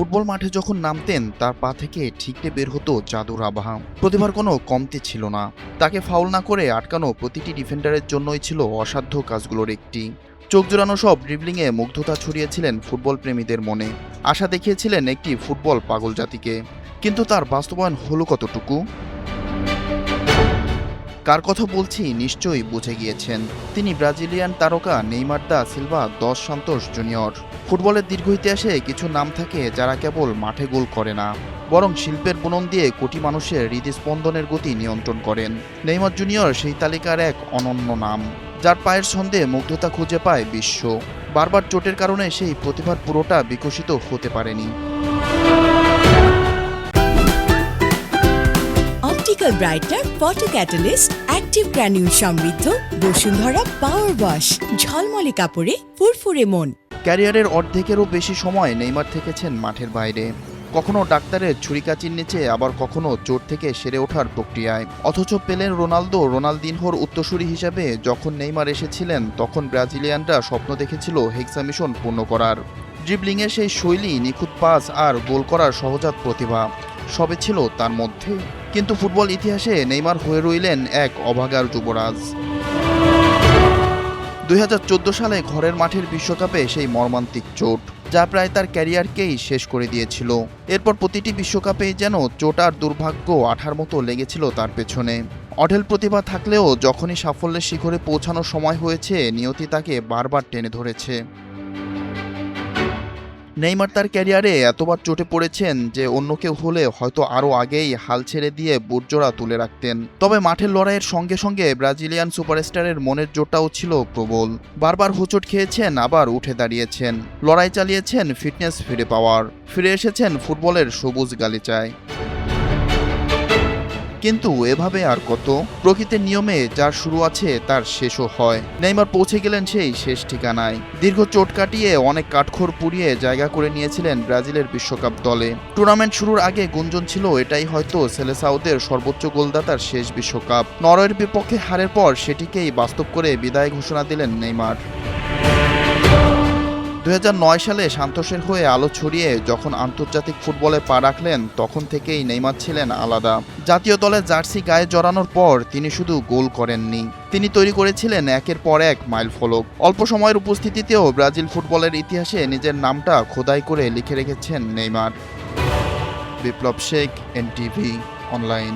Football মাঠে যখন নামতেন তার পা থেকে ঠিকরে বের হতো জাদুর আবহা। প্রতিভার কোনো কমতি ছিল না। তাকে ফাউল না করে আটকানো প্রতিটি ডিফেন্ডারের জন্যই ছিল অসাধ্য কাজগুলোর একটি। চোখ জোড়ানো সব ড্রিবলিংয়ে মুগ্ধতা ছড়িয়েছিলেন ফুটবল প্রেমীদের মনে। আশা দেখিয়েছিলেন একটি ফুটবল পাগল জাতিকে। কিন্তু তার বাস্তবায়ন হলো কতটুকু? কার কথা বলছি নিশ্চয়ই বুঝে গিয়েছেন। তিনি ব্রাজিলিয়ান তারকা নেইমার দা সিলভা দস সান্তোস জুনিয়র। ফুটবলের দীর্ঘ ইতিহাসে কিছু নাম থাকে যারা কেবল মাঠে গোল করে না, বরং শিল্পের বুনন দিয়ে কোটি মানুষের হৃদস্পন্দনের গতি নিয়ন্ত্রণ করেন। নেইমার জুনিয়র সেই তালিকার এক অনন্য নাম, যার পায়ের ছন্দে মুগ্ধতা খুঁজে পায় বিশ্ব। বারবার চোটের কারণে সেই প্রতিভার পুরোটা বিকশিত হতে পারেনি। Optical brighter photo catalyst active granule সমৃদ্ধ বসুন্ধরা পাওয়ার ওয়াশ, ঝলমলে কাপড়ে ফুরফুরে মন। ক্যারিয়ারের অর্ধেকেরও বেশি সময় নেইমার থেকেছেন মাঠের বাইরে, কখনো ডাক্তারের ছুরিকাচির নিচে, আবার কখনো চোট থেকে সেরে ওঠার প্রক্রিয়ায়। অথচ পেলেন রোনালদিনহোর উত্তরসূরি হিসেবে যখন নেইমার এসেছিলেন, তখন ব্রাজিলিয়ানরা স্বপ্ন দেখেছিল হেক্সা মিশন পূর্ণ করার। ড্রিবলিংয়ের সেই শৈলী, নিখুঁত পাস আর গোল করার সহজাত প্রতিভা সবে ছিল তার মধ্যে। কিন্তু ফুটবল ইতিহাসে নেইমার হয়ে রইলেন এক অভাগার যুবরাজ। 2014 সালে ঘরের মাঠের বিশ্বকাপে সেই মর্মান্তিক চোট, যা প্রায় তার ক্যারিয়ারকেই শেষ করে দিয়েছিল। এরপর প্রতিটি বিশ্বকাপেই যেন চোট আর দুর্ভাগ্য আঠার মতো লেগেছিল তার পেছনে। অঢেল প্রতিভা থাকলেও যখনই সাফল্যের শিখরে পৌঁছানোর সময় হয়েছে, নিয়তি তাকে বারবার টেনে ধরেছে। নেইমার তার ক্যারিয়ারে এতবার চোটে পড়েছেন যে অন্য কেউ হলে হয়তো আরও আগেই হাল ছেড়ে দিয়ে বুটজোড়া তুলে রাখতেন। তবে মাঠের লড়াইয়ের সঙ্গে সঙ্গে ব্রাজিলিয়ান সুপারস্টারের মনের জোরটাও ছিল প্রবল। বারবার হোঁচট খেয়েছেন, আবার উঠে দাঁড়িয়েছেন, লড়াই চালিয়েছেন ফিটনেস ফিরে পাওয়ার, ফিরে এসেছেন ফুটবলের সবুজ গালিচায়। কিন্তু এভাবে আর কত? প্রকৃতির নিয়মে যার শুরু আছে তার শেষও হয়। নেইমার পৌঁছে গেলেন সেই শেষ ঠিকানায়। দীর্ঘ চোট কাটিয়ে অনেক কাঠখড় পুড়িয়ে জায়গা করে নিয়েছিলেন ব্রাজিলের বিশ্বকাপ দলে। টুর্নামেন্ট শুরুর আগে গুঞ্জন ছিল এটাই হয়তো সেলেসাওদের সর্বোচ্চ গোলদাতার শেষ বিশ্বকাপ। নরওয়ের বিপক্ষে হারের পর সেটিকেই বাস্তব করে বিদায় ঘোষণা দিলেন নেইমার। 2009 সালে সান্তোসের হয়ে আলো ছড়িয়ে যখন আন্তর্জাতিক ফুটবলে পা রাখলেন, তখন থেকেই নেইমার ছিলেন আলাদা। জাতীয় দলের জার্সি গায়ে জড়ানোর পর তিনি শুধু গোল করেননি, তিনি তৈরি করেছিলেন একের পর এক মাইলফলক। অল্প সময়ের উপস্থিতিতেও ব্রাজিল ফুটবলের ইতিহাসে নিজের নামটা খোদাই করে লিখে রেখেছেন নেইমার। বিপ্লব শেখ, NTV অনলাইন।